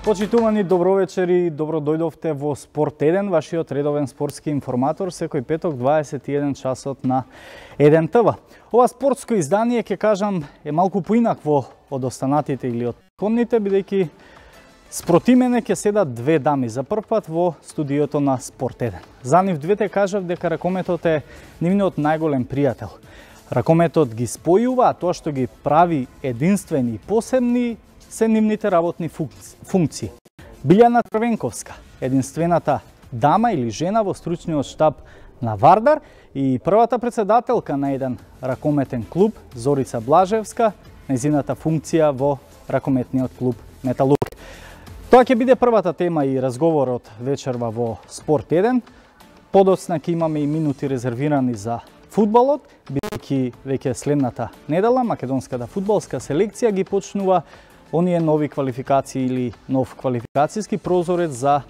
Почитувани, добро вечер и добро дојдовте во Спорт 1, вашиот редовен спортски информатор, секој петок 21 часот на 1 ТВ. Ова спортско издание, ќе кажам, е малку поинакво од останатите или од претходните, бидејќи спроти мене ќе седат две дами за прв пат во студиото на Спорт 1. За нив двете кажав дека ракометот е нивниот најголем пријател. Ракометот ги спојува, а тоа што ги прави единствени и посебни се нивните работни функции. Билјана Црвенковска, единствената дама или жена во стручниот штаб на Вардар и првата председателка на еден ракометен клуб, Зорица Блажевска, незината функција во ракометниот клуб Металург. Тоа ќе биде првата тема и разговорот вечерва во Спорт 1. Подоцна ќе имаме и минути резервирани за фудбалот, бидејќи веќе следната недела македонската фудбалска селекција ги почнува оние нови квалификации или нов квалификацијски прозорец за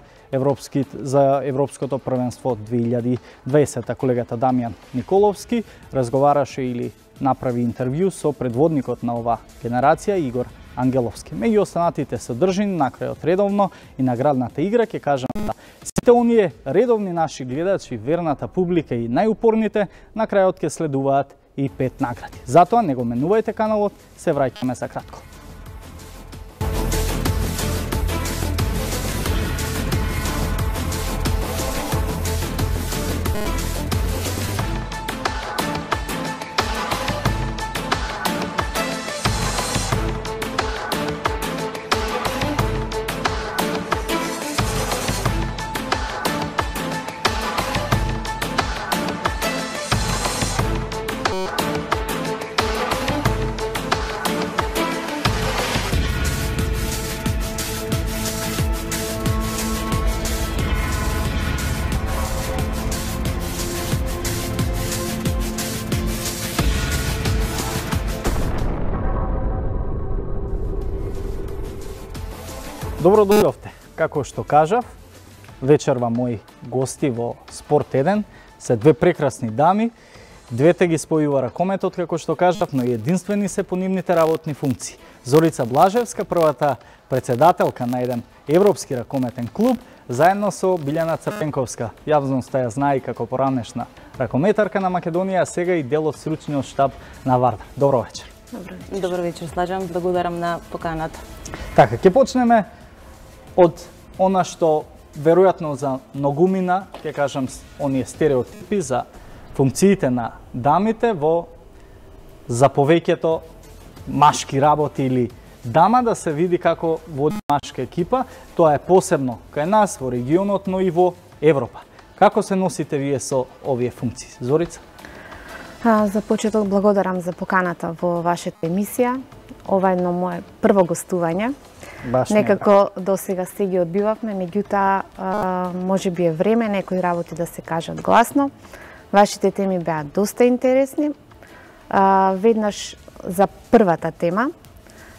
Европското првенство 2020. Колегата Дамјан Николовски разговараше или направи интервју со предводникот на ова генерација Игор Ангеловски. Меѓу останатите содржини на крајот редовно и наградната игра ќе кажам да сите оние редовни наши гледачи, верната публика и најупорните на крајот ќе следуваат и 5 награди. Затоа не го менувајте каналот, се враќаме за кратко. Добро дојдовте. Како што кажав, вечерва мои гости во Спорт 1 се две прекрасни дами. Двете ги спојува ракометот, како што кажав, но и единствени се по нивните работни функции. Зорица Блажевска, првата председателка на еден европски ракометен клуб, заедно со Билјана Црвенковска. Јавноста ја знае како поранешна ракометарка на Македонија, а сега и дел од стручниот штаб на Вардар. Добро вечер. Добро вечер, Слажан. Благодарам на поканата. Така, ќе почнеме од она што веројатно за многумина, ќе кажам, оние стереотипи за функциите на дамите во за повеќето машки работи или дама да се види како води машка екипа. Тоа е посебно кај нас во регионот, но и во Европа. Како се носите вие со овие функции? Зорица? За почеток благодарам за поканата во вашата емисија. Ова е едно мое прво гостување. Некако до сега се ги одбивавме, меѓутоа може би е време некои работи да се кажат гласно. Вашите теми беа доста интересни. Веднаш за првата тема,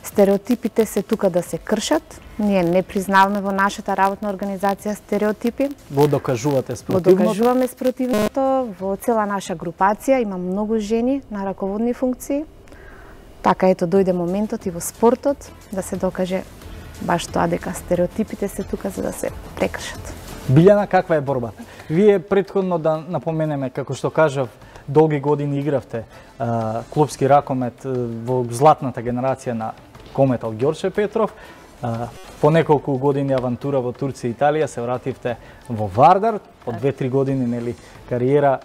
стереотипите се тука да се кршат. Ние не признаваме во нашата работна организација стереотипи. Во докажувате спротивното? Во докажуваме спротивното. Во цела наша групација има многу жени на раководни функции. Така ето дојде моментот и во спортот да се докаже баш тоа дека стереотипите се тука за да се прекршат. Билјана, каква е борбата? Вие претходно да напоменеме, како што кажав, долги години игравте клубски ракомет во златната генерација на кометал Ѓорче Петров. По неколку години авантура во Турција и Италија се вративте во Вардар, по 2-3 години нели кариера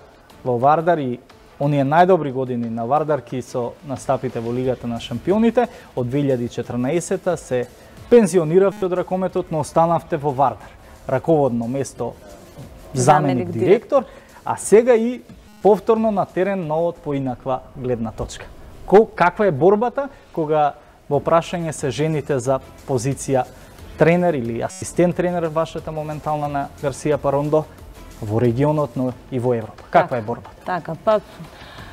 во Вардар и оние најдобри години на Вардарки со настапите во Лигата на шампионите. Од 2014 се пензиониравте од ракометот, но останавте во Вардар. Раководно место заменик директор, а сега и повторно на терен, но од поинаква гледна точка. Каква е борбата кога во прашање се жените за позиција тренер или асистент тренер вашата моментална на Гарсија Парондо во регионот, но и во Европа? Каква е борбата? Така,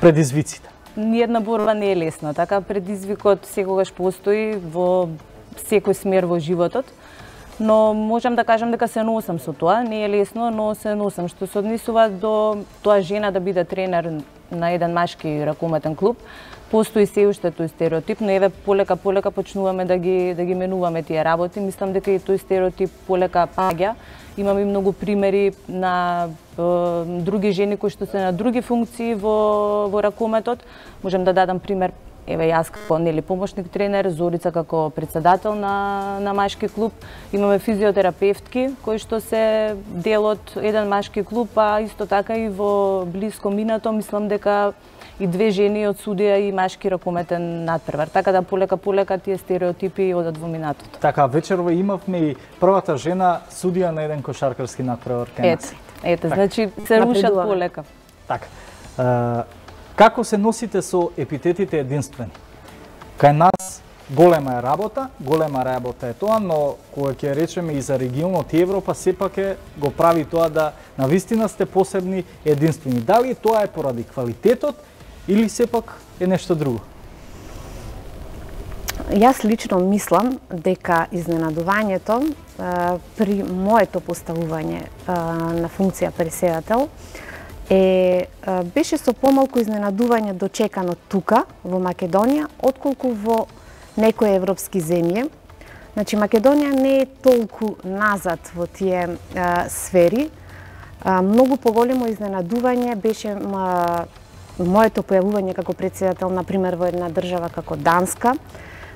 предизвиците. Ниедна борба не е лесна, така предизвикот секогаш постои во секој смер во животот, но можам да кажам дека се носам со тоа, не е лесно, но се носам, што се однесува до тоа жена да биде тренер на еден машки ракометен клуб. постои се уште тој стереотип, но еве полека почнуваме да ги менуваме тие работи. Мислам дека и тој стереотип полека паѓа. Имаме многу примери на други жени кои што се на други функции во ракометот. Можам да дадам пример, еве јас како помошник тренер, Зорица како председател на машки клуб. Имаме физиотерапевтки кои што се дел од еден машки клуб, а исто така и во блиско минато мислам дека и две жени од судија и машки ракометен надпревар. Така да полека тие стереотипи одат во минатото. Така, вечерва имавме и првата жена судија на еден кошаркарски надпревар кај нас. Ете, значи се рушат полека. Така. Како се носите со епитетите единствени? Кај нас голема работа е тоа, но кога ќе речеме и за регионот и Европа, сепак го прави тоа да навистина сте посебни единствени. Дали тоа е поради квалитетот или сепак е нешто друго? Јас лично мислам дека изненадувањето при моето поставување на функција претседател беше со помалку изненадување дочекано тука, во Македонија, отколку во некои европски земји. Значи, Македонија не е толку назад во тие сфери. Многу поголемо изненадување беше моето појавување како претседател, например, во една држава како Данска,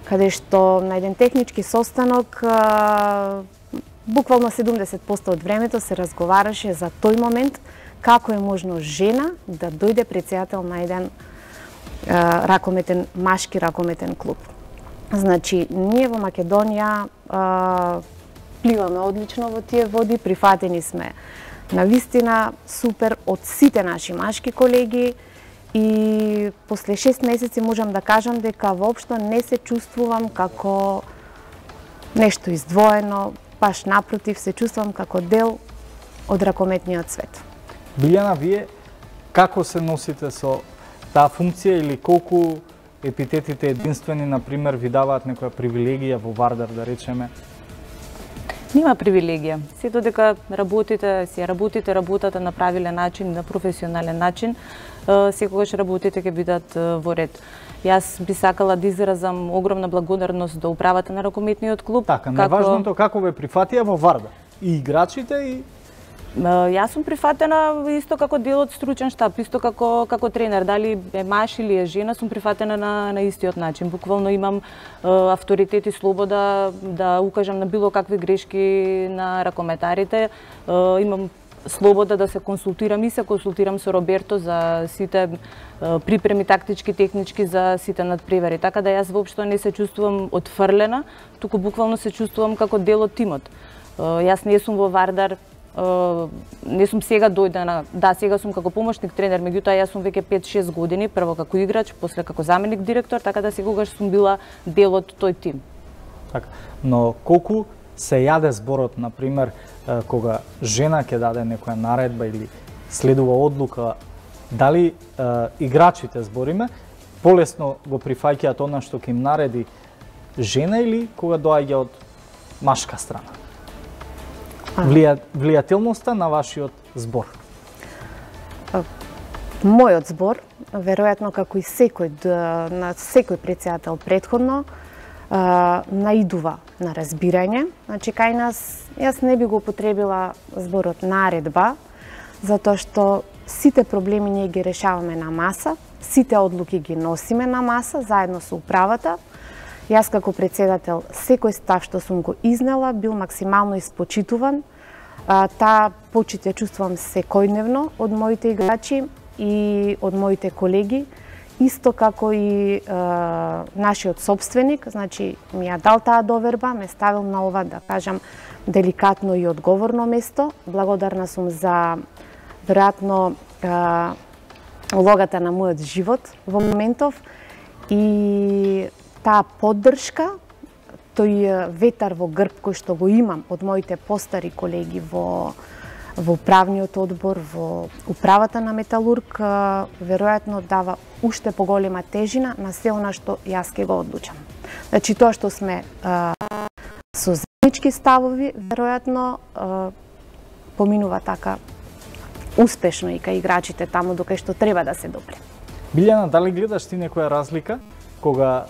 каде што на еден технички состанок буквално 70% од времето се разговараше за тој момент како е можно жена да дојде претседател на еден машки ракометен клуб. Значи, ние во Македонија пливаме одлично во тие води, прифатени сме навистина супер од сите наши машки колеги и после 6 месеци можам да кажам дека воопшто не се чувствувам како нешто издвоено, баш напротив, се чувствувам како дел од ракометниот свет. Билјана, вие како се носите со таа функција или колку епитетите единствени, например, ви даваат некоја привилегија во Вардар, да речеме? Нема привилегија. Сето дека работите работата на правилен начин, на професионален начин, секогаш работите ќе бидат во ред. Јас би сакала да изразам огромна благодарност до управата на ракометниот клуб. Така, најважното како ве прифатија во Вардар. И играчите и Јас сум прифатена исто како дел од стручен штаб, исто како тренер, дали е маш или е жена, сум прифатена на истиот начин. Буквално имам авторитет и слобода да укажам на било какви грешки на ракометарите. Имам слобода да се консултирам и се консултирам со Роберто за сите припреми тактички, технички за сите надпревари. Така да јас воопшто не се чувствувам отфрлена, туку буквално се чувствувам како дел од тимот. Јас не сум во Вардар, не сум сега дојдена, сега сум како помошник тренер, меѓутоа јас сум веќе 5-6 години, прво како играч, после како заменик директор, така да секогаш сум била дел од тој тим. Така, но колку се јаде зборот, например, кога жена ќе даде некоја наредба или следува одлука, дали играчите, збориме, полесно го прифаќаат она што ќе им нареди жена или кога доаѓа од машка страна? Влијателноста на вашиот збор? Мојот збор, веројатно како и на секој претседател претходно, наидува на разбирање. Значи, кај нас, јас не би го употребила зборот наредба, затоа што сите проблеми ние ги решаваме на маса, сите одлуки ги носиме на маса, заедно со управата. Јас како претседател, секој став што сум го изнела, бил максимално испочитуван. Таа почит ја чувствувам секојдневно од моите играчи и од моите колеги, исто како и нашиот собственик, значи ми ја дал таа доверба, ме ставил на ова, да кажам, деликатно и одговорно место. Благодарна сум за, веројатно, улогата на мојот живот во моментов и таа поддршка, тој ветар во грб кој што го имам од моите постари колеги во управниот одбор, во управата на Металург, веројатно дава уште поголема тежина на се она што јас ќе го одлучам. Значи, тоа што сме со заеднички ставови, веројатно поминува така успешно и кај играчите таму докај што треба да се допре. Билјана, дали гледаш ти некоја разлика кога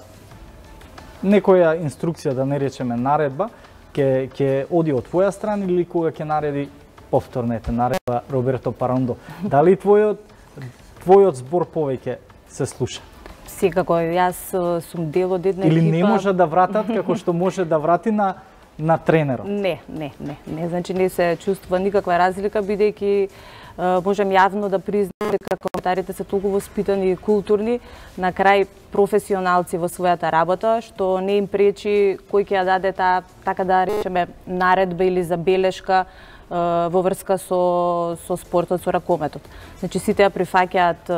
некоја инструкција, да не речеме наредба, ќе оди од твоја страна или кога ќе нареди повторнете наредба Роберто Парандо? Дали твојот збор повеќе се слуша? Секако, јас сум дел од една екипа. Или не може да вратат како што може да врати на тренерот? Не, значи не се чувствува никаква разлика, бидејќи можам јавно да признам дека коментарите се толку воспитани и културни, на крај професионалци во својата работа, што не им пречи кој ќе ја даде таа, така да речеме, наредба или забелешка во врска со спортот, со ракометот. Значи сите ја прифаќаат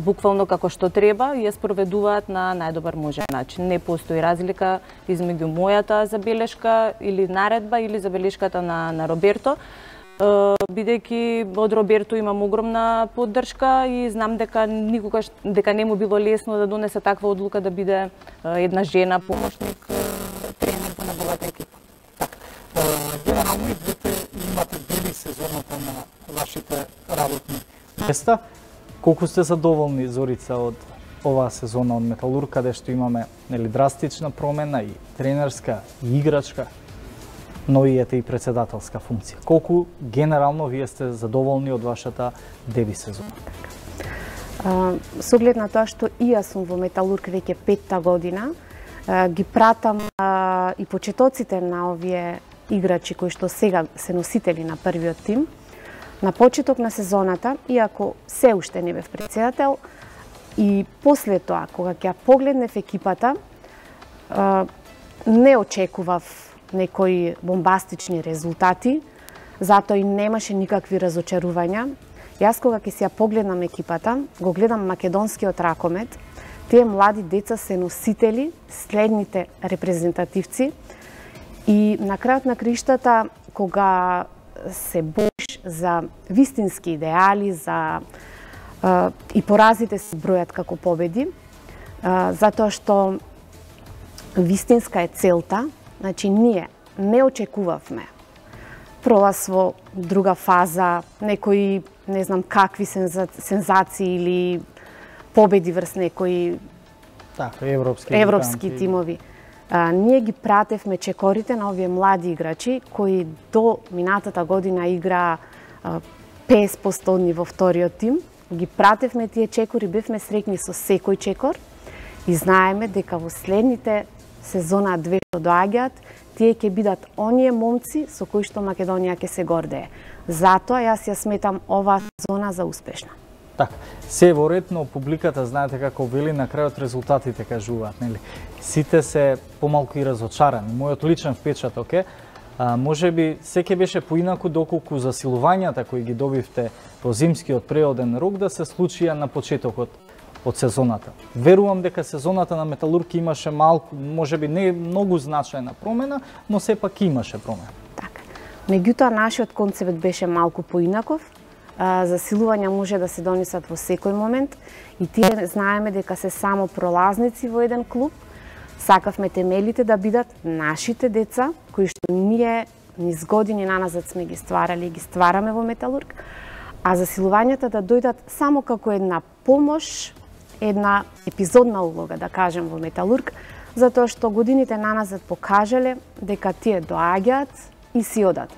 буквално како што треба и ја спроведуваат на најдобар можен начин. Не постои разлика измеѓу мојата забелешка или наредба или забелешката на Роберто, бидејќи од Роберто имам огромна поддршка и знам дека никогаш не му било лесно да донесе таква одлука да биде една жена помошник тренер на неговата екипа. Генерално и двете имате дели сезоната на вашите работни места. Колку сте задоволни, Зорица, од оваа сезона од Металург, каде што имаме драстична промена и тренерска, и играчка, но и председателска функција? Колку генерално вие сте задоволни од вашата деби сезона? Со оглед на тоа што и јас сум во Металург веќе 5-та година, ги пратам и почетоците на овие играчи кои што сега се носители на првиот тим. На почеток на сезоната, иако се уште не бев председател, и после тоа, кога ќе погледнев екипата, не очекував некои бомбастични резултати, затоа и немаше никакви разочарувања. Јас кога ќе си ја погледнам екипата, го гледам македонскиот ракомет, тие млади деца се носители, следните репрезентативци, и на крајот на криштата, кога се бориш за вистински идеали, и поразите се бројат како победи, затоа што вистинска е целта. Значи, ние не очекувавме пролаз во друга фаза, некои, не знам какви сензации или победи врз некои европски тимови. Ние ги пратевме чекорите на овие млади играчи кои до минатата година играа 50% во вториот тим. Ги пратевме тие чекори, бевме среќни со секој чекор и знаеме дека во следните сезона 2 што доаѓаат, тие ќе бидат оние момци со кои што Македонија ќе се гордее. Затоа јас ја сметам оваа сезона за успешна. Така, се во ред, но публиката, знаете како вели, на крајот резултатите кажуваат, нели? Сите се помалку и разочарани. Мојот личен впечаток е, можеби секој беше поинаку доколку засилувањата кои ги добивте во зимскиот преоден рок да се случија на почетокот од сезоната. Верувам дека сезоната на Металург имаше малку, можеби не многу значајна промена, но сепак имаше промена. Така. Меѓутоа, нашиот концепт беше малку поинаков. Засилувања може да се донесат во секој момент и тие знаеме дека се само пролазници во еден клуб. Сакавме темелите да бидат нашите деца, кои што ние низ години наназад сме ги стварали и ги ствараме во Металург, а засилувањата да дојдат само како една помош, една епизодна улога, да кажем, во Металург, затоа што годините наназад покажале дека тие доаѓаат и си одат.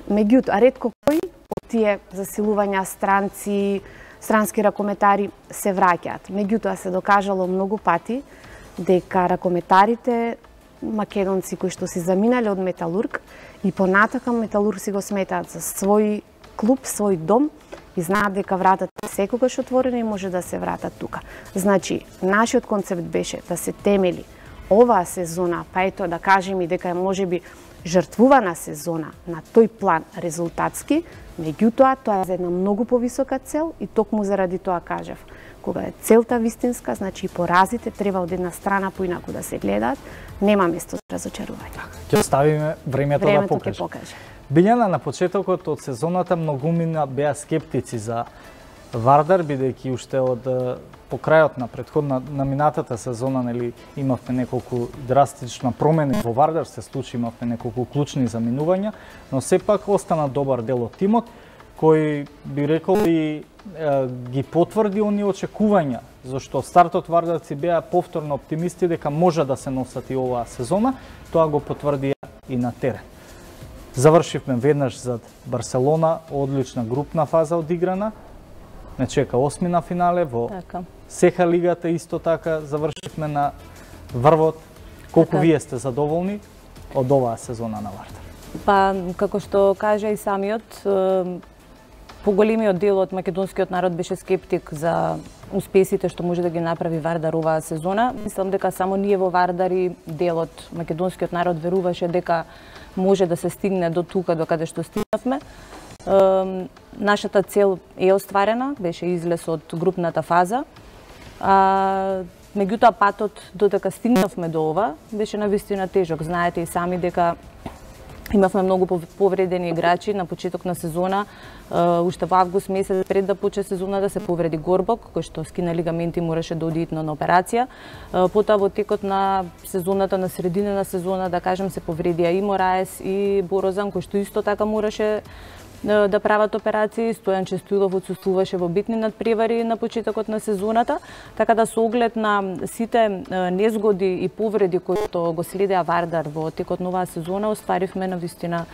Меѓутоа, ретко кои од тие засилувања странски ракометари се враќаат. Меѓутоа, се докажало многу пати дека ракометарите македонци кои што си заминале од Металург и понатакам Металург си го сметаат за свој клуб, свој дом и знаат дека вратата е секогаш отворена и може да се вратат тука. Значи, нашиот концепт беше да се темели оваа сезона, па ето да кажем и дека е можеби жртвувана сезона на тој план резултатски, меѓутоа тоа е за една многу повисока цел и токму заради тоа кажав. Кога е целта вистинска, значи и поразите треба од една страна поинаку да се гледаат, нема место за разочарување. Ќе оставиме времето да покаже. Билјана, на почетокот од сезоната многумина беа скептици за Вардар, бидејќи уште од по крајот на минатата сезона, нели, имавме неколку драстична промени во Вардар, се случи, имавме неколку клучни заминувања, но сепак остана добар дел од тимот. кој би рекол и ги потврди оние очекувања, зашто стартот вардарци беа повторно оптимисти дека може да се носат и оваа сезона, тоа го потврдија и на терен. Завршивме веднаш зад Барселона, одлична групна фаза одиграна, не чека осмина финале во СЕХА лигата исто така завршивме на врвот. Колку вие сте задоволни од оваа сезона на Вардар? Па, како што кажа и самиот, поголемиот дел од македонскиот народ беше скептик за успесите што може да ги направи Вардар оваа сезона. Мислам дека само ние во Вардар и дел од македонскиот народ веруваше дека може да се стигне до тука до каде што стигнавме. Нашата цел е остварена, беше излез од групната фаза. Меѓутоа патот додека стигнавме до ова беше навистина тежок. Знаете и сами дека имавме многу повредени играчи на почеток на сезона. Уште во август месец пред да почне сезоната се повреди Горбок, кој што скина лигаменти и мораше да оди итно на операција. Потоа во текот на сезоната, на средина на сезона, да кажем, се повредија и Мораес и Борозан, кој што исто така мораше да прават операции. Стојан Честуилов отсуствуваше во битни надпревари на почетокот на сезоната, така да со оглед на сите незгоди и повреди кои што го следеа Вардар во текот на оваа сезона, остваривме навистина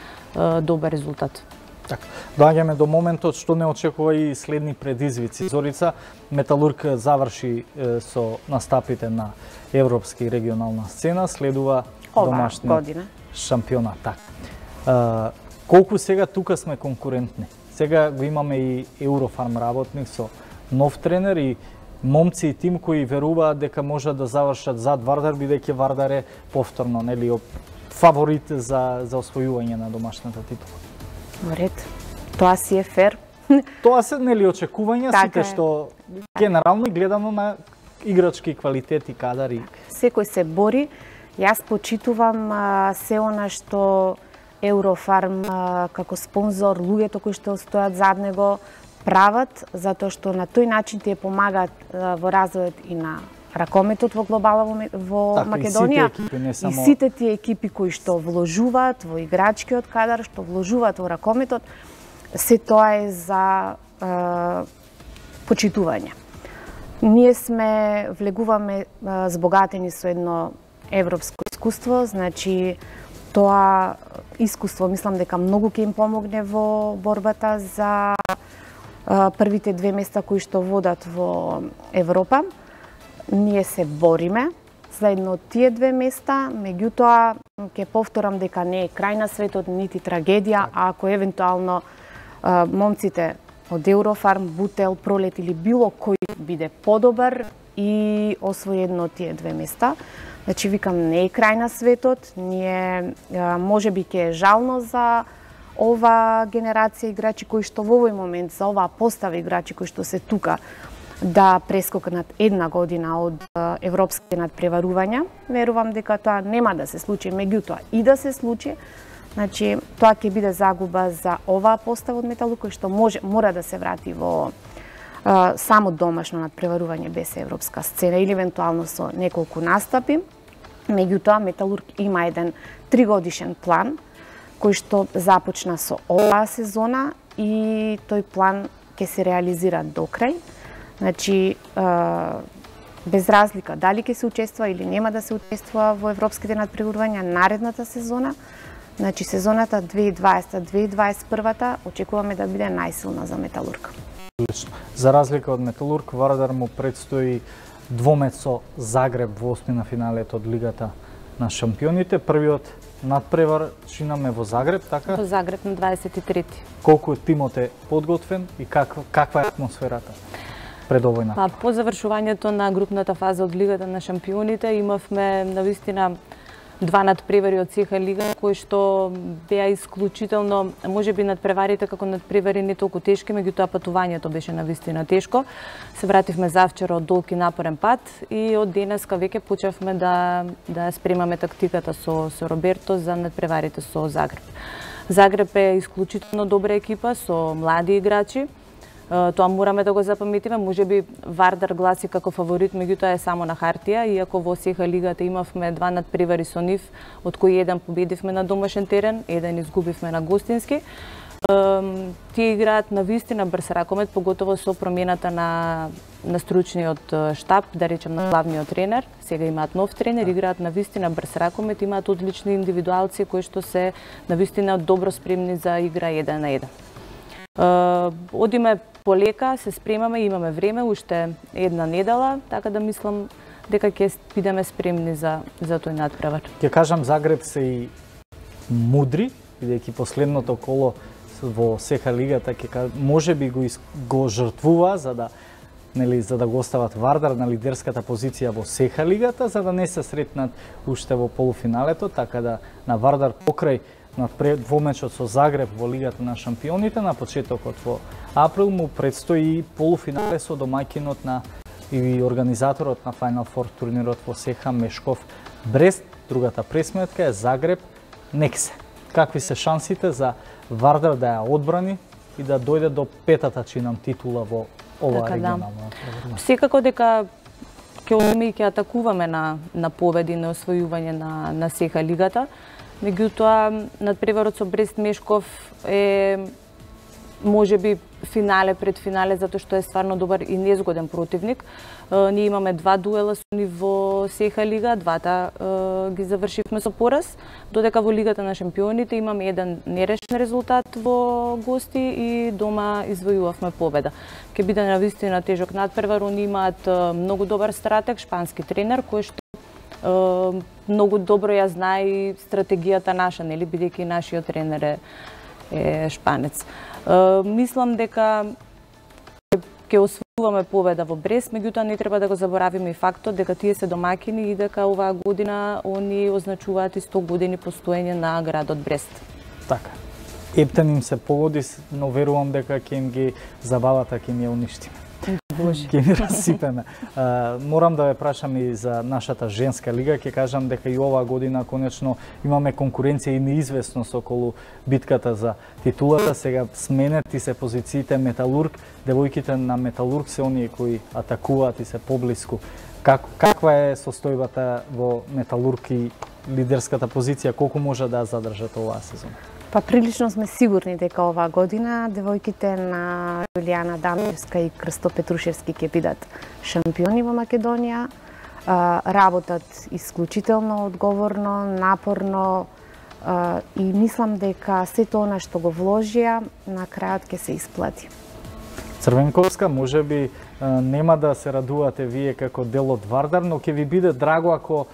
добар резултат. Така, доаѓаме до моментот што не очекува и следни предизвици. Зорица, Металург заврши со настапите на европска и регионална сцена, следува домашниот шампионат. Така. Колку сега тука сме конкурентни? Сега го имаме и Еврофарм работник со нов тренер и момци и тим кои веруваат дека може да завршат зад Вардар, бидејќи Вардар е повторно, нели, фаворит за освојување на домашната титула. Ред. Тоа си е фер. Тоа се, нели, очекувања сите што генерално гледано на играчки квалитети, кадари. Секој се бори. Јас почитувам се она што Еврофарм како спонзор, луѓето кои што стојат зад него прават, затоа што на тој начин тие помагаат во развојот и на ракометот во глобала во Македонија. И сите тие екипи кои што вложуваат во играчкиот кадар, што вложуваат во ракометот, се тоа е за почитување. Ние влегуваме збогатени со едно европско искуство, значи тоа искуство мислам дека многу ќе им помогне во борбата за првите две места кои што водат во Европа. Ние се бориме за едно од тие две места, меѓутоа ќе повторам дека не е крај на светот, нити трагедија, а ако евентуално момците од Еврофарм, Бутел, Пролет или било кој биде подобар и освои едно од тие две места, значи викам не е крај на светот, ние можеби ќе е жално за ова генерација играчи кои што во овој момент, за оваа постава играчи кои што се тука, да прескокнат една година од европските надпреварувања. Верувам дека тоа нема да се случи, меѓутоа и да се случи, значи тоа ќе биде загуба за оваа постава од Металург кој што мора да се врати во само домашно надпреварување без европска сцена или евентуално со неколку настапи. Меѓутоа Металург има еден 3-годишен план кој што започна со оваа сезона и тој план ќе се реализира до крај. Значи, без разлика дали ќе се учествува или нема да се учествува во европските надпреварувања наредната сезона, значи сезоната 2020-2021 очекуваме да биде најсилна за Металург. За разлика од Металург, Вардар му предстои двомет со Загреб во осмина финалето од Лигата на шампионите. Првиот надпревар чинаме во Загреб, така? Во Загреб на 23-ти. Колку тимот е подготвен и каква е атмосферата пред овој надпревар? По завршувањето на групната фаза од Лигата на шампионите имавме навистина два надпревари од СЕХА лига кои што беа исклучително, можеби надпреварите како надпревари не толку тешки, меѓутоа патувањето беше навистина тешко. Се вративме завчера од долг и напорен пат и од денеска веќе почевме да спремаме тактиката со Роберто за надпреварите со Загреб. Загреб е исклучително добра екипа со млади играчи. Тоа мораме да го запаметиме, можеби Вардар гласи како фаворит, меѓутоа е само на хартија, иако во СЕХА лигата имавме два надпревари со нив, од кои еден победивме на домашен терен, еден изгубивме на гостински. Тие играат на вистина брз ракомет, поготово со промената на стручниот штаб, да речем на главниот тренер. Сега имаат нов тренер, играат на вистина брз ракомет, имаат одлични индивидуалци кои што се на вистина добро спремни за игра 1 на 1. Одиме полека, се спремаме, имаме време, уште една недела, така да мислам дека ќе бидеме спремни за тој надпревар. Ќе кажам, Загреб се и мудри, бидејќи последното коло во СХ лигата можеби го жртвува за да го остават Вардар на лидерската позиција во СХ лигата, за да не се сретнат уште во полуфиналето, така да на Вардар покрај во мечот со Загреб во Лигата на шампионите на почетокот во април му предстои полуфинале со домаќинот и организаторот на Final Four турнирот во СХ Мешков Брест. Другата пресметка е Загреб Нексе. Какви се шансите за Вардар да ја одбрани и да дојде до петата чинам титула во ова регионална? Секако дека ќе одиме и ќе атакуваме на победи, на освојување на СХ лигата. Меѓутоа, надпреварот со Брест Мешков е можеби финале пред финале, затоа што е стварно добар и незгоден противник. Ние имаме 2 дуела со нив во СХ лига, двата ги завршивме со пораз, додека во Лигата на шампионите имаме еден нерешен резултат во гости и дома извојувавме победа. Ќе биде навистина тежок надпревар, они имаат многу добар стратег, шпански тренер, кој што многу добро ја знае и стратегијата наша, нели, бидејќи нашиот тренер е шпанец. Мислам дека ќе освојуваме победа во Брест, меѓутоа не треба да го заборавиме и фактот дека тие се домаќини и дека оваа година они означуваат и 100 години постоење на градот Брест. Така. Ептен им се погоди, но верувам дека ќе им ги забавата, ќе им ја уништиме. Ќе ми расипеме. Морам да ве прашам и за нашата женска лига. Ќе кажам дека и оваа година конечно имаме конкуренција и неизвестност околу битката за титулата. Сега сменети се позициите Металург. Девојките на Металург се оние кои атакуваат и се поблиску. Каква е состојбата во Металург и лидерската позиција? Колку може да ја задржат оваа сезона? Па прилично сме сигурни дека оваа година девојките на Јулијана Дамјевска и Крсто Петрушевски ќе бидат шампиони во Македонија. Работат исклучително одговорно, напорно и мислам дека сето она што го вложија на крајот ќе се исплати. Црвенковска, можеби нема да се радувате вие како дел од Вардар, но ќе ви биде драго ако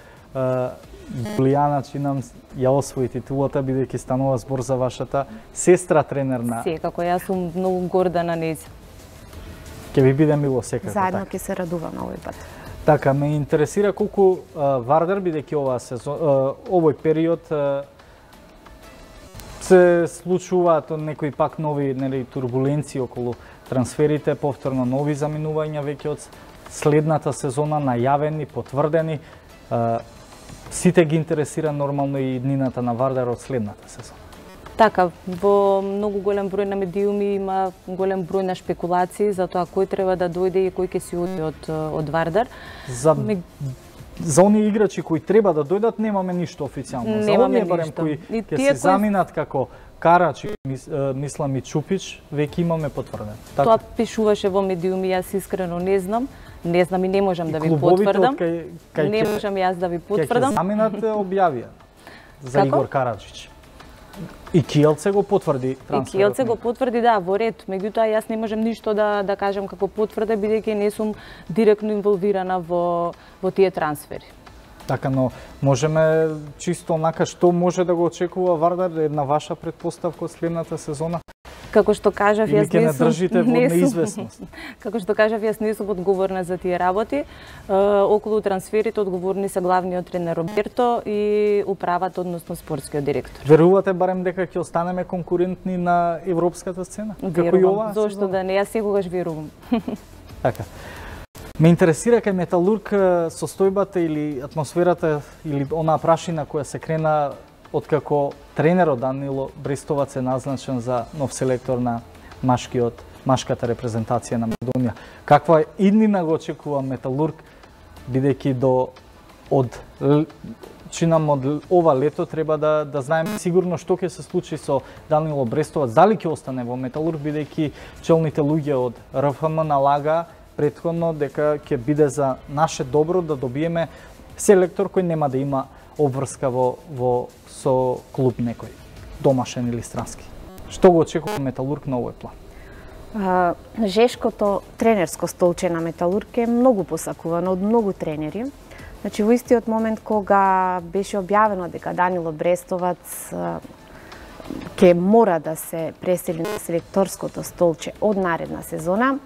Јулијана чинам ја освои титулата, бидејќи станува збор за вашата сестра тренер на... Секако, јас сум многу горда на нејза. Ќе ви биде мило секако. Заедно ќе се радуваме овој пат. Така, ме интересира колку Вардар, бидејќи овој период се случуваат некои пак нови турбуленции околу трансферите, повторно нови заминувања веќе од следната сезона, најавени, потврдени. Сите ги интересира нормално и днината на Вардар од следната сезона. Така, во многу голем број на медиуми има голем број на шпекулации за тоа кој треба да дојде и кој ќе си оди од Вардар. За оние играчи кои треба да дојдат немаме ништо официјално. За оние барем кои ќе се заминат како Карачи, мислам и Чупич, веќе имаме потврдено. Тоа пишуваше во медиуми, јас искрено не знам. Не знам и не можам да ви потврдам. Не можам јас да ви потврдам. Ќе заминат објавија за Игор Караджич. И Киелце го потврди трансферот. И Киелце го потврди, да, во ред. Меѓутоа јас не можам ништо да кажам како потврда, бидејќи не сум директно инволвирана во тие трансфери. Така, но можеме чисто онака што може да го очекува Вардар, една ваша предпоставка од следната сезона? Како што кажав, јас не држите во неизвестност. Како што кажав, јас не сум одговорна за тие работи. Околу трансферите одговорни се главниот тренер Роберто и управата, односно спортскиот директор. Верувате барем дека ќе останеме конкурентни на европската сцена? Верувам, зошто да не, јас секогаш верувам. Така. Ме интересира кај Металург состојбата или атмосферата или онаа прашина која се крена откако тренерот Данило Брестовац е назначен за нов селектор на машката репрезентација на Македонија. Каква иднина го очекува Металург, бидејќи од чинам од ова лето треба да знаеме сигурно што ќе се случи со Данило Брестовац, дали ќе остане во Металург, бидејќи челните луѓе од РФМ налага претходно дека ќе биде за наше добро да добиеме селектор кој нема да има обврска со клуб некој, домашен или странски. Што го очекува Металург на овој план? Жешкото тренерско столче на Металург е многу посакувано од многу тренери. Значи, во истиот момент кога беше објавено дека Данило Брестовац ќе мора да се пресели на селекторското столче од наредна сезона,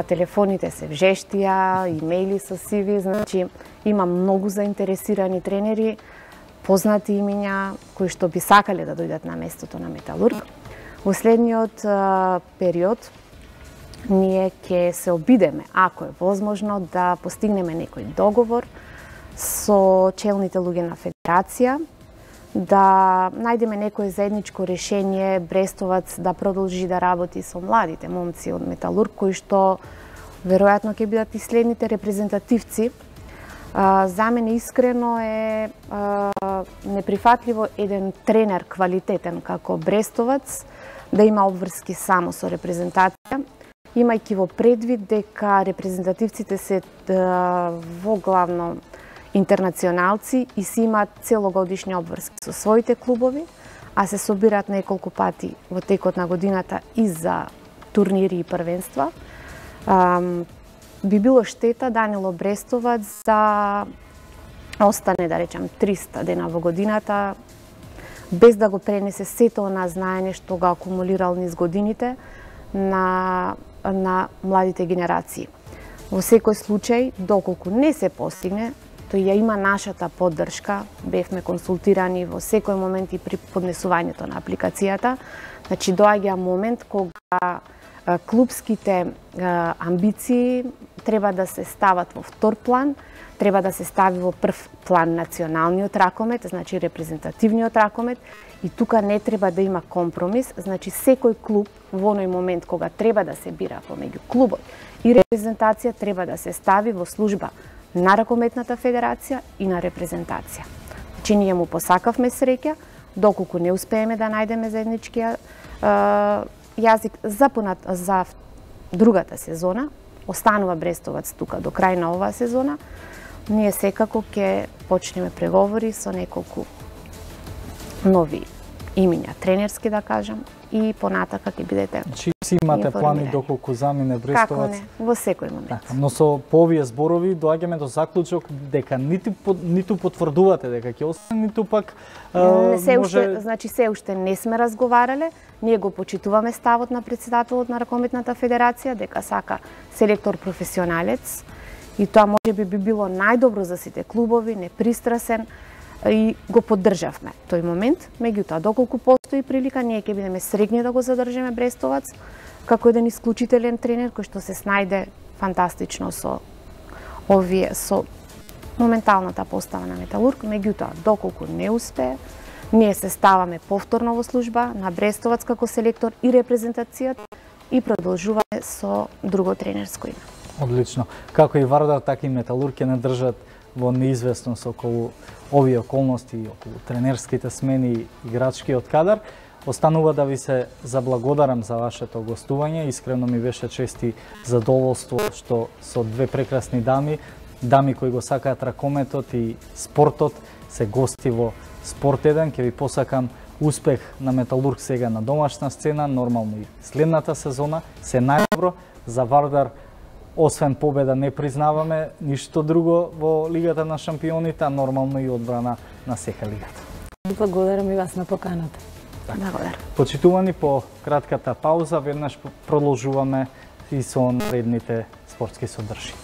телефоните се вжештија, имејли со CV, значи има многу заинтересирани тренери, познати имиња кои што би сакале да дојдат на местото на Металург. Во следниот период ние ќе се обидеме, ако е возможно, да постигнеме некој договор со челните луѓе на Федерација, да најдеме некое заедничко решение Брестовац да продолжи да работи со младите момци од Металург, кои што веројатно ќе бидат и следните репрезентативци. За мене искрено е неприфатливо еден тренер квалитетен како Брестовац да има обврски само со репрезентација, имајќи во предвид дека репрезентативците се во главно интернационалци и си имаат целогодишни обврски со своите клубови, а се собираат неколку пати во текот на годината и за турнири и првенства. Би било штета Данило Брестовац да остане, да речем, 300 дена во годината, без да го пренесе сето она знаење што го акумулирал низ годините на младите генерации. Во секој случај, доколку не се постигне, тој ја има нашата поддршка, бевме консултирани во секој момент и при поднесувањето на апликацијата. Значи, доаѓа момент кога клубските амбиции треба да се стават во втор план, треба да се стави во прв план националниот ракомет, значи репрезентативниот ракомет, и тука не треба да има компромис, значи секој клуб во оној момент кога треба да се бира помеѓу клубот и репрезентација треба да се стави во служба на Ракометната федерација и на репрезентација. Значи ние му посакавме среќа, доколку не успееме да најдеме заедничкиот јазик за другата сезона, останува Брестовац тука до крај на оваа сезона, ние секако ќе почнеме преговори со неколку нови имиња, тренерски да кажам, и понатака ќе бидете. Значи си имате плани доколку замине Брестовац? Како не, во секој момент. Така, но со по овие зборови доаѓаме до заклучок дека ниту потврдувате дека ќе остане, ниту пак значи се уште не сме разговарале. Ние го почитуваме ставот на претседателот на Ракометната федерација дека сака селектор професионалец и тоа можеби би било најдобро за сите клубови, непристрасен, и го поддржавме тој момент. Меѓутоа, доколку постои прилика, ние ќе бидеме среќни да го задржиме Брестовац како еден исклучителен тренер кој што се снајде фантастично со моменталната постава на Металург. Меѓутоа, доколку не успее, ние се ставаме повторно во служба на Брестовац како селектор и репрезентацијата и продолжуваме со друго тренерско име. Одлично. Како и Вардар, така и Металург ќе не држат во неизвестност околу овие околности, околу тренерските смени и играчкиот кадар. Останува да ви се заблагодарам за вашето гостување. Искрено ми беше чест и задоволство што со две прекрасни дами кои го сакаат ракометот и спортот, се гости во Спорт 1. Ќе ви посакам успех на Металург сега на домашна сцена, нормално и следната сезона. Се најдобро за Вардар. Освен победа не признаваме ништо друго во Лигата на шампионите, а нормално и одбрана на сека лигата. Благодарам и вас на поканата. Благодарам. Почитувани, по кратката пауза веднаш продолжуваме и со наредните спортски содржини.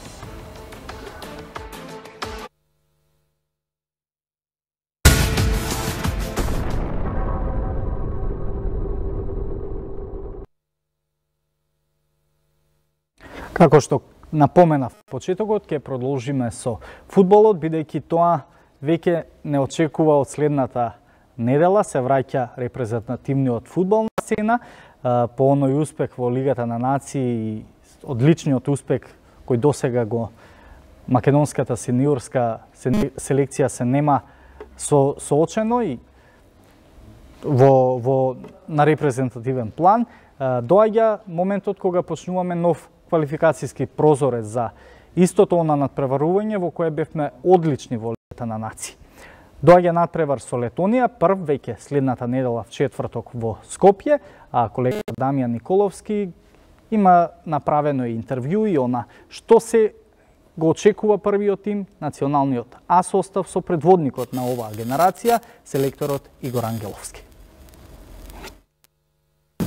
Како што напоменав почетокот, ќе продолжиме со фудбалот, бидејќи тоа веќе не очекува од следната недела. Се враќа репрезентативниот фудбал на сцена по оној успех во Лигата на нации и одличниот успех кој досега го македонската сениорска селекција се нема соочено и на репрезентативен план, доаѓа моментот кога почнуваме нов квалификацијски прозорец за истото она надпреварување во кое бевме одлични во Лигата на нации. Доаѓа надпревар со Летонија, прв веќе следната недела в четврток во Скопје, а колега Дамјан Николовски има направено интервју и она што се го очекува првиот тим, националниот А состав со предводникот на оваа генерација, селекторот Игор Ангеловски.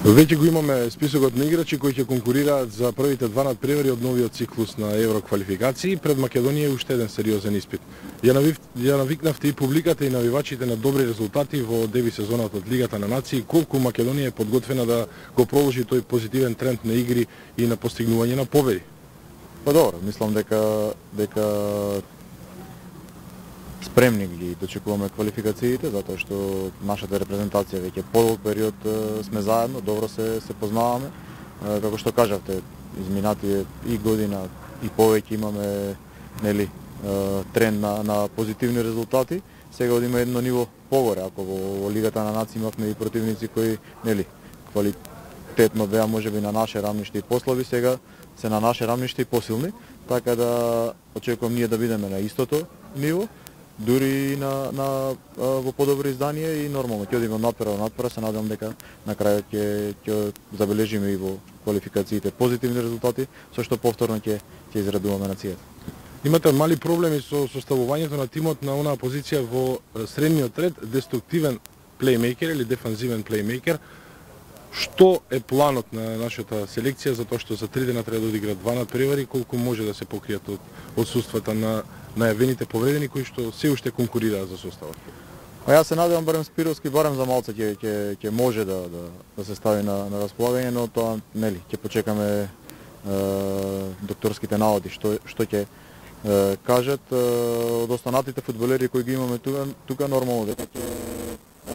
Веќе го имаме списокот на играчи кои ќе конкурираат за првите два надпревари од новиот циклус на евроквалификации. Пред Македонија е уште еден сериозен испит. Ја навикнавте и публиката и навивачите на добри резултати во деби сезоната од Лигата на нации. Колку Македонија е подготвена да го продолжи тој позитивен тренд на игри и на постигнување на победи? Па добро, мислам дека спремни ги дочекуваме квалификациите, затоа што нашата репрезентација веќе подолг период сме заедно, добро се познаваме. Како што кажавте, изминативе и година и повеќе имаме тренд на позитивни резултати. Сега одиме едно ниво погоре, ако во Лигата на нации имавме и противници кои квалитетно беа можеби на наше рамниште и послаби, сега се на наше рамниште и посилни, така да очекувам ние да бидеме на истото ниво, дури во подобро издание и нормално ќе одиме надпревар, се надевам дека на крајот ќе забележиме и во квалификациите позитивни резултати, со што повторно ќе израдуваме нацијата. Имате мали проблеми со составувањето на тимот на онаа позиција во средниот ред, деструктивен плеймейкер или дефанзивен плеймейкер. Што е планот на нашата селекција за тоа што за 3 дена треба да одигра два надпревари, колку може да се покријат од отсуствата на најавените повредени кои што се уште конкурираат за составот? Јас се надевам барем Спировски барем за малце ќе може да се стави на располагање, но тоа ќе почекаме докторските наводи што ќе кажат од останатите фудбалери кои ги имаме тука нормално дека ќе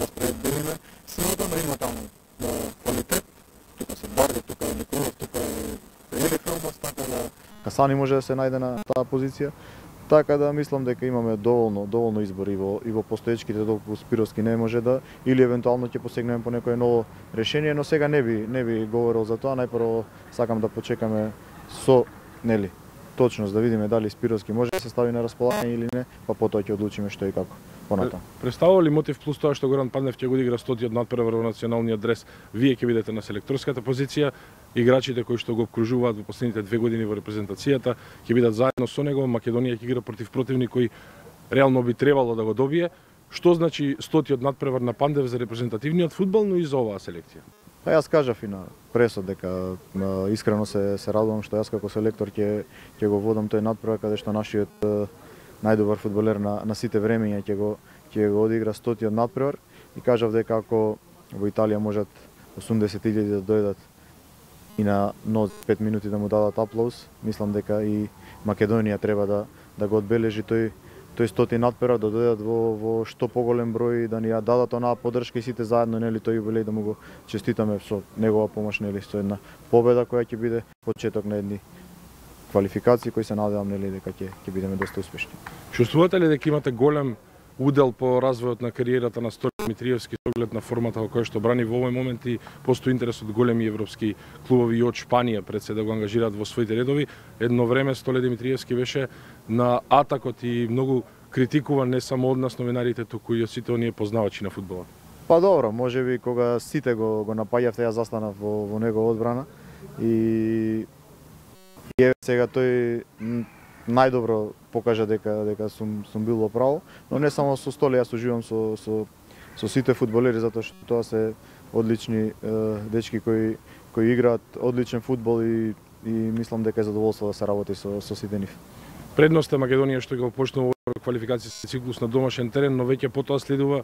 распределиме силата, но има таму квалитет, тука се Барди, тука е Николов, тука е Елиф Елбас, така да Касани може да се најде на таа позиција. Така да мислам дека имаме доволно избор и во постоечките, доколку Спировски не може да, или евентуално ќе посегнеме по некое ново решение, но сега не би говорил за тоа, најпрво сакам да почекаме со точност да видиме дали Спировски може да се стави на располагање или не, па потоа ќе одлучиме што и како понатаму. Представува ли мотив плюс тоа што Горан Пандев ќе го одигра 100-тиот надпревар во националниот дрес, вие ќе бидете на селекторската позиција, играчите кои што го обкружуваат во последните 2 години во репрезентацијата ќе бидат заедно со него, Македонија ќе игра против противник кој реално би требало да го добие. Што значи 100-тиот надпревар на Пандев за репрезентативниот фудбал, но и за оваа селекција? Па јас кажав и на пресот дека искрено се радувам што јас како селектор ќе го водам тој надпревар каде што нашиот најдобар фудбалер на сите времења ќе го одигра 100-тиот надпревар и кажав дека ако во Италија можат 80.000 да дојдат и на 5 минути да му дадат аплауз, мислам дека и Македонија треба да го одбележи тој 100-ти надпревар, да дојдат во што поголем број, да ни ја дадат онаа поддршка и сите заедно тој јубилеј да му го честитаме со негова помош, со една победа која ќе биде почеток на едни квалификации кои се надевам дека ќе бидеме доста успешни. Чувствувате ли дека имате голем удел по развојот на кариерата на Стојан Димитриевски со оглед на формата во која што брани во овој момент и постои интерес од големи европски клубови и од Шпанија пред се да го ангажираат во своите редови? Едно време Стојан Димитриевски беше на атакот и многу критикуван не само од нас новинарите, туку и од сите оние познавачи на фудбалот. Па добро, можеби кога сите го напаѓавте, јас застанав во негова одбрана и сега тој најдобро покажа дека сум бил во право, но не само со Столе, јас уживам со сите фудбалери затоа што тоа се одлични дечки кои играат одличен фудбал и мислам дека е задоволство да се работи со сите нив. Предност е Македонија што го почнува квалификацијски циклус на домашен терен, но веќе потоа следува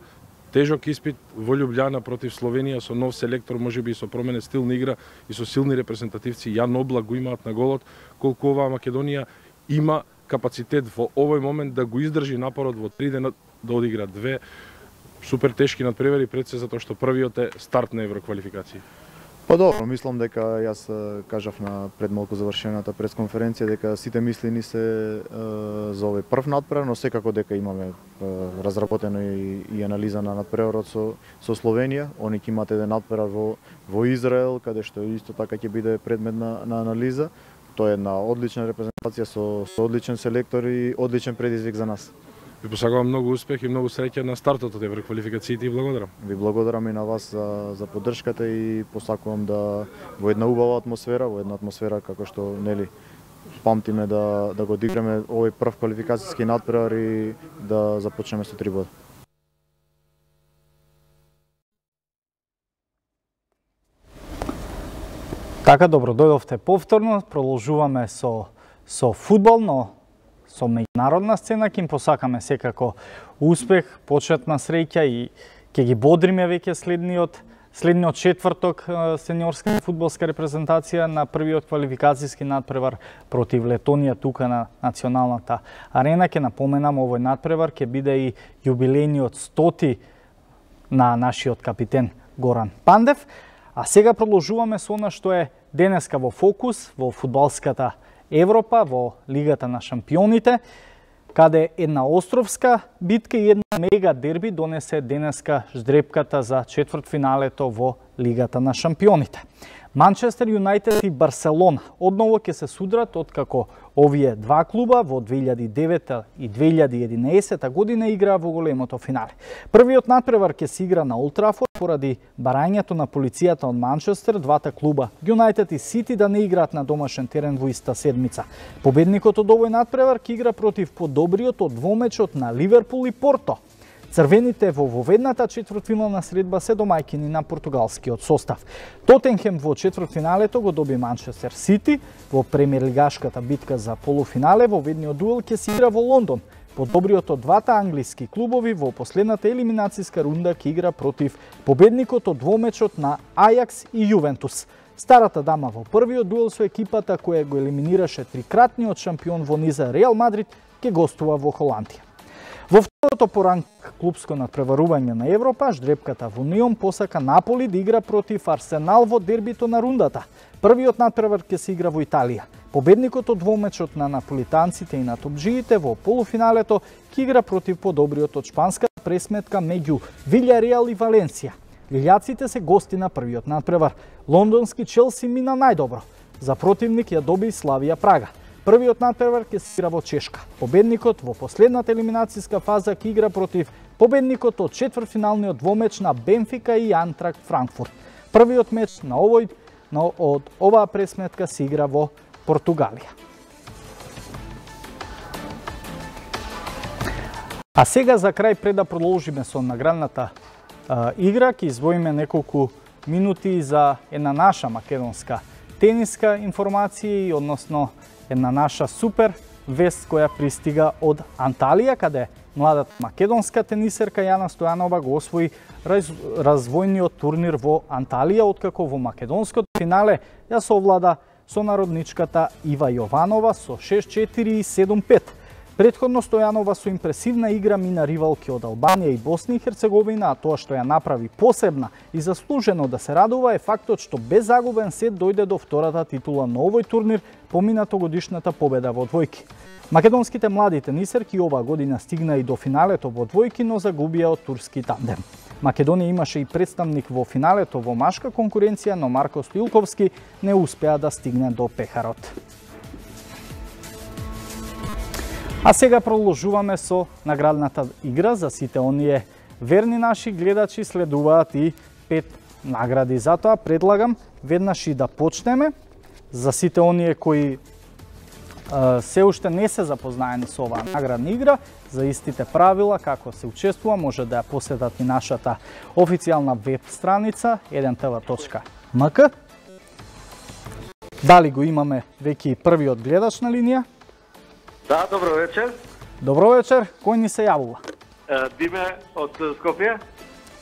тежок испит во Љубљана против Словенија со нов селектор, можеби и со променет стил на игра и со силни репрезентативци. Јан Облак го имаат на голот, колку оваа Македонија има капацитет во овој момент да го издржи напорот во 3 дена да одигра 2 супер тешки надпревари пред се затоа што првиот е старт на евроквалификации. Па добро, мислам дека јас кажав на пред малку завршената пресконференција дека сите мисли ни се за овој прв надпревар, но секако дека имаме разработено и анализа на надпреварот со Словенија. Они ќе имат еден надпревар во Израел, каде што исто така ќе биде предмет на анализа. Тоа е една одлична репрезентација со одличен селектор и одличен предизвик за нас. Ви посакувам многу успех и многу среќа на стартот од евроквалификациите и благодарам. Ви благодарам и на вас за поддршката и посакувам да во една убава атмосфера, во една атмосфера како што нели памтиме да го одиграме овој прв квалификацијски надпревар и да започнеме со 3 бода. Така, добро дојдовте повторно, продолжуваме со фудбал, но со меѓународна сцена ќе им посакаме секако успех, почетна среќа и ќе ги бодриме веќе следниот четврток сениорска фудбалска репрезентација на првиот квалификацијски надпревар против Летонија тука на националната арена. Ќе напоменам, овој надпревар ќе биде и јубилејниот 100 на нашиот капитен Горан Пандев. А сега продолжуваме со она што е денеска во фокус, во фудбалската Европа, во Лигата на шампионите, каде една островска битка и една мега дерби донесе денеска ждрепката за четвртфиналето во Лигата на шампионите. Манчестер Юнајтед и Барселона одново ќе се судрат откако овие два клуба во 2009 и 2011 година играа во големото финале. Првиот надпревар ќе се игра на Олд Трафорд поради барањето на полицијата од Манчестер, двата клуба Юнајтед и Сити да не играат на домашен терен во иста седмица. Победникот од овој надпревар ќе игра против подобриот од двомечот на Ливерпул и Порто. Црвените во воведната четвртфинална средба се домајкини на португалскиот состав. Тотенхем во четвртфиналето го доби Манчестер Сити, во премиерлигашката битка за полуфинале во ведниот дуел ќе се игра во Лондон. Подобриот од двата англиски клубови во последната елиминацијска рунда ќе игра против победникот од двомечот на Ајакс и Јувентус. Старата дама во првиот дуел со екипата која го елиминираше трикратниот шампион во низа Реал Мадрид ќе гостува во Холандија. Во второто по ранг клубско надпреварување на Европа, ждрепката во Унион посака Наполи да игра против Арсенал во дербито на рундата. Првиот надпревар ќе се игра во Италија. Победникот од двомечот на наполитанците и на топџиите во полуфиналето ќе игра против подобриот од шпанската пресметка меѓу Вилјареал и Валенсија. Лилјаците се гости на првиот надпревар. Лондонски Челси мина најдобро. За противник ја доби Славија Прага. Првиот надпревар ќе се игра во Чешка. Победникот во последната елиминацијска фаза ќе игра против победникот од четвртфиналниот двомеч на Бенфика и Антракт Франкфурт. Првиот меч од оваа пресметка се игра во Португалија. А сега за крај, пред да продолжиме со наградната игра, ќе издвоиме неколку минути за една наша македонска тениска информација и односно една наша супер вест која пристига од Анталија, каде младата македонска тенисерка Јана Стојанова го освои развојниот турнир во Анталија, откако во македонското финале ја совлада сонародничката Ива Јованова со 6-4 и 7-5. Претходно Стојанова со импресивна игра мина ривалки од Албанија и Босна и Херцеговина, а тоа што ја направи посебна и заслужено да се радува е фактот што без загубен сет дојде до втората титула на овој турнир по минатогодишната победа во двојки. Македонските млади тенисерки оваа година стигна и до финалето во двојки, но загубија од турски тандем. Македонија имаше и представник во финалето во машка конкуренција, но Марко Стоилковски не успеа да стигне до пехарот. А сега продолжуваме со наградната игра. За сите оние верни наши гледачи следуваат и 5 награди. Затоа предлагам веднаш и да почнеме. За сите оние кои се уште не се запознаени со оваа наградна игра, за истите правила како се учествува, може да ја посетат и нашата официјална веб страница edentv.mk. Дали го имаме веќе и првиот гледач на линија? Да, добро вечер. Добро вечер, кој ни се јавува? Диме од Скопје.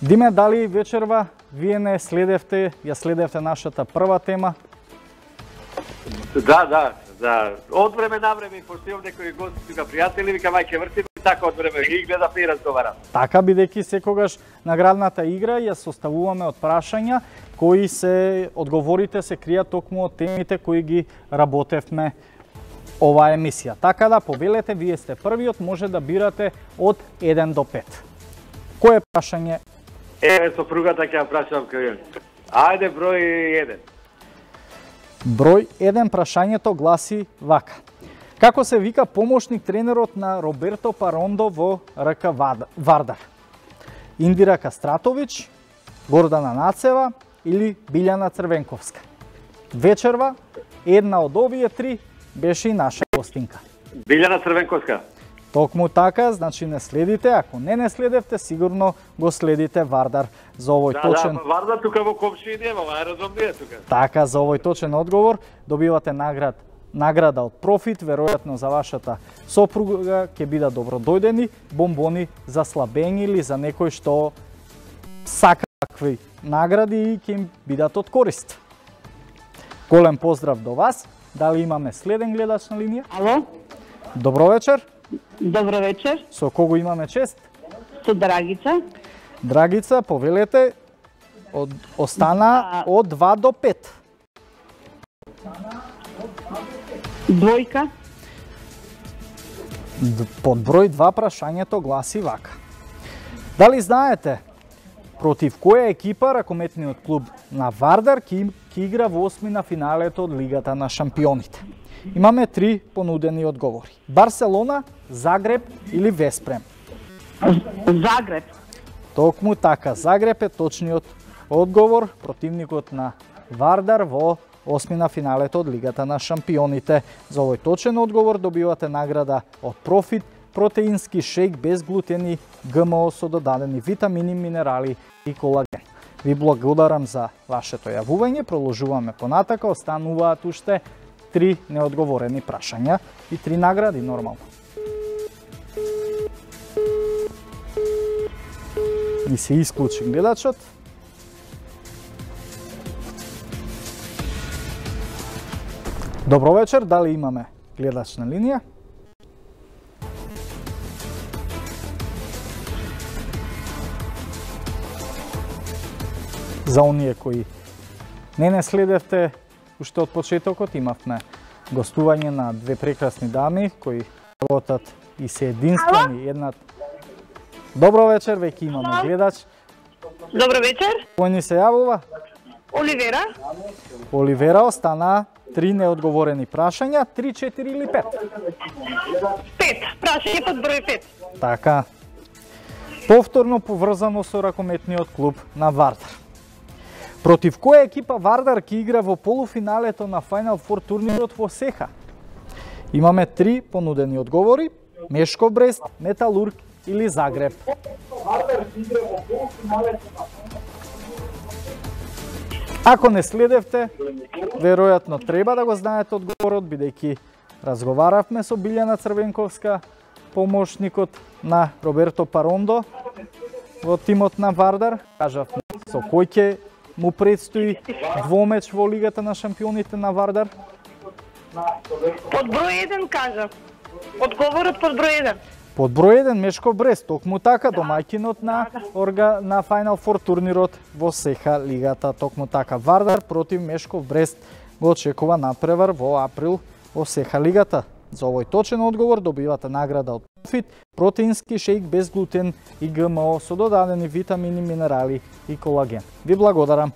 Диме, дали вечерва вие не следевте, ја следевте нашата прва тема? Да. Од време на време постојам некои гости тука пријатели, вика мајке вртиме така од време, ги гледав и разговарам. Така, бидејќи секогаш наградната игра ја составуваме од прашања кои се одговорите се кријат токму од темите кои ги работевме оваа емисија. Така да повелете, вие сте првиот, може да бирате од 1 до 5. Кое прашање? Еве сопругата ќе ја прашам кај. Ајде број 1. Број 1 прашањето гласи вака. Како се вика помошник тренерот на Роберто Парондо во РК Вардар? Индира Кастратовиќ, Гордана Нацева или Билјана Црвенковска? Вечерва, една од овие три беше и наша гостинка. Билјана Црвенковска. Токму така, значи не следите, ако не следевте, сигурно го следите Вардар за овој точен... Да, Вардар тука во комшија нема, разумие тука. Така, за овој точен одговор добивате награда од Профит, веројатно за вашата сопруга ќе бидат добродојдени бомбони за слабење или за некој што сака такви награди и ќе им бидат од корист. Голем поздрав до вас. Дали имаме следен гледач на линија? Ало? Добро вечер. Добро вечер. Со кого имаме чест? Со Драгица. Драгица, повелете, остана од 2 до 5. Двојка. Под број 2 прашањето гласи вака. Дали знаете против која екипа ракометниот клуб на Вардар ќе игра во осмина финалето од Лигата на шампионите? Имаме 3 понудени одговори. Барселона, Загреб или Веспрем? Загреб. Токму така, Загреб е точниот одговор, противникот на Вардар во осмина финалето од Лигата на шампионите. За овој точен одговор добивате награда од Профит, протеински шейк без глутени, ГМО со додадени витамини, минерали и колаген. Ви благодарам за вашето јавување, продолжуваме понатака, остануваат уште 3 неодговорени прашања и 3 награди нормално. И се исклучи гледачот. Добро вечер, дали имаме гледач на линија? За оние кои не следевте уште од почетокот, имавме гостување на две прекрасни дами кои работат и се единствени еднат. Добро вечер, веќе имаме гледач. Добро вечер. Кој ни се јавува? Оливера. Оливера, остана 3 неодговорени прашања, 3, 4 или 5? 5. Прашање под број 5. Така. Повторно поврзано со ракометниот клуб на Вардар. Против која екипа Вардар ќе игра во полуфиналето на Final Four турнирот во Сеха? Имаме 3 понудени одговори: Мешков Брест, Металург или Загреб. Ако не следевте, веројатно треба да го знаете одговорот, бидејќи разговаравме со Билјана Црвенковска, помошникот на Роберто Парондо во тимот на Вардар. Кажавме со кој ќе му предстои двомеч во Лигата на шампионите на Вардар. Под број 1 кажав. Одговорот под број 1. Под број 1 Мешков Брест, токму така, домаќинот на Final Four турнирот во Сеха лигата. Токму така, Вардар против Мешков Брест го очекува надпревар во април во Сеха лигата. За овој точен одговор добивате награда од Профит, протеински шейк без глутен и ГМО со додадени витамини, минерали и колаген. Ви благодарам.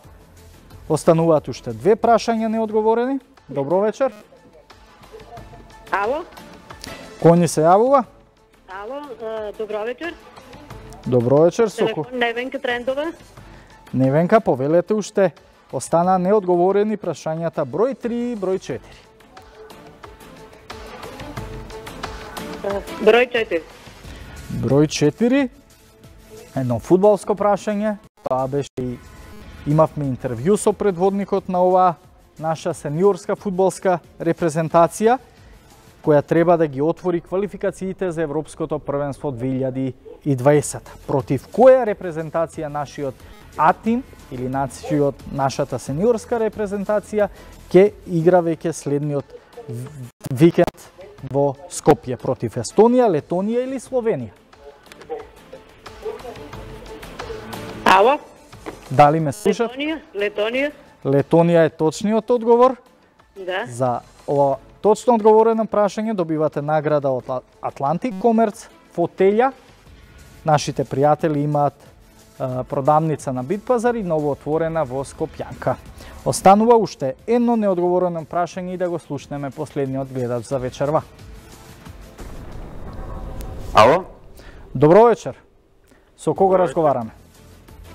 Остануваат уште 2 прашања неодговорени. Добро вечер. Ало? Кој ни се јавува? Ало, добро вечер. Добро вечер, Телефон Невенка Трендова. Невенка, повелете уште. Остана неодговорени прашањата број 3 и број 4. Број 4. Број 4. Едно фудбалско прашање. Тоа беше и имавме интервју со предводникот на оваа наша сениорска фудбалска репрезентација, која треба да ги отвори квалификациите за Европското првенство 2020. Против која репрезентација нашиот А-тим или нашата сениорска репрезентација ќе игра веќе следниот викенд во Скопје против Естонија, Летонија или Словенија? Ало? Дали ме слушат? Летонија. Летонија е точниот одговор. Да. За ова точно одговорено прашање добивате награда од Атлантик Комерц, фотелја. Нашите пријатели имаат продавница на Битпазар и новоотворена во Скопјанка. Останува уште едно неодговорено прашање и да го слушнеме последниот гледач за вечерва. Ало? Добро вечер. Со кого разговараме?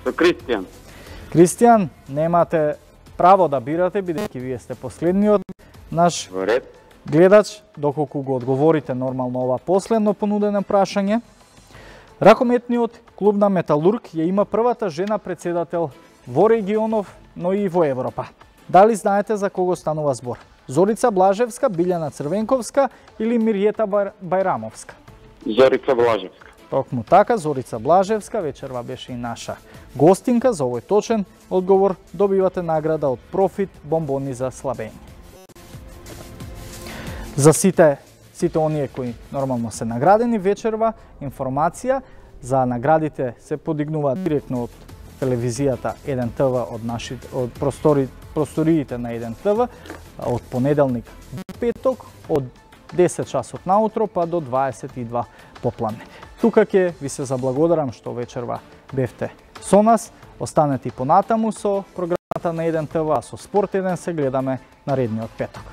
Со Кристијан. Кристијан, немате право да бирате, бидејќи вие сте последниот наш гледач, доколку го одговорите нормално ова последно понудено прашање. Ракометниот клуб на Металург ја има првата жена председател во регионов, но и во Европа. Дали знаете за кого станува збор? Зорица Блажевска, Билјана Црвенковска или Миријета Бајрамовска? Зорица Блажевска. Токму така, Зорица Блажевска вечерва беше и наша гостинка. За овој точен одговор добивате награда од Профит бомбони за слабење. За сите оние кои нормално се наградени вечерва, информација за наградите се подигнуваат директно од телевизијата 1 ТВ од просториите на 1 ТВ од понеделник до петок од 10 часот наутро па до 22 попладне. Тука ќе ви се заблагодарам што вечерва бевте со нас. Останете и понатаму со програмата на 1 ТВ, со Спорт 1 се гледаме наредниот петок.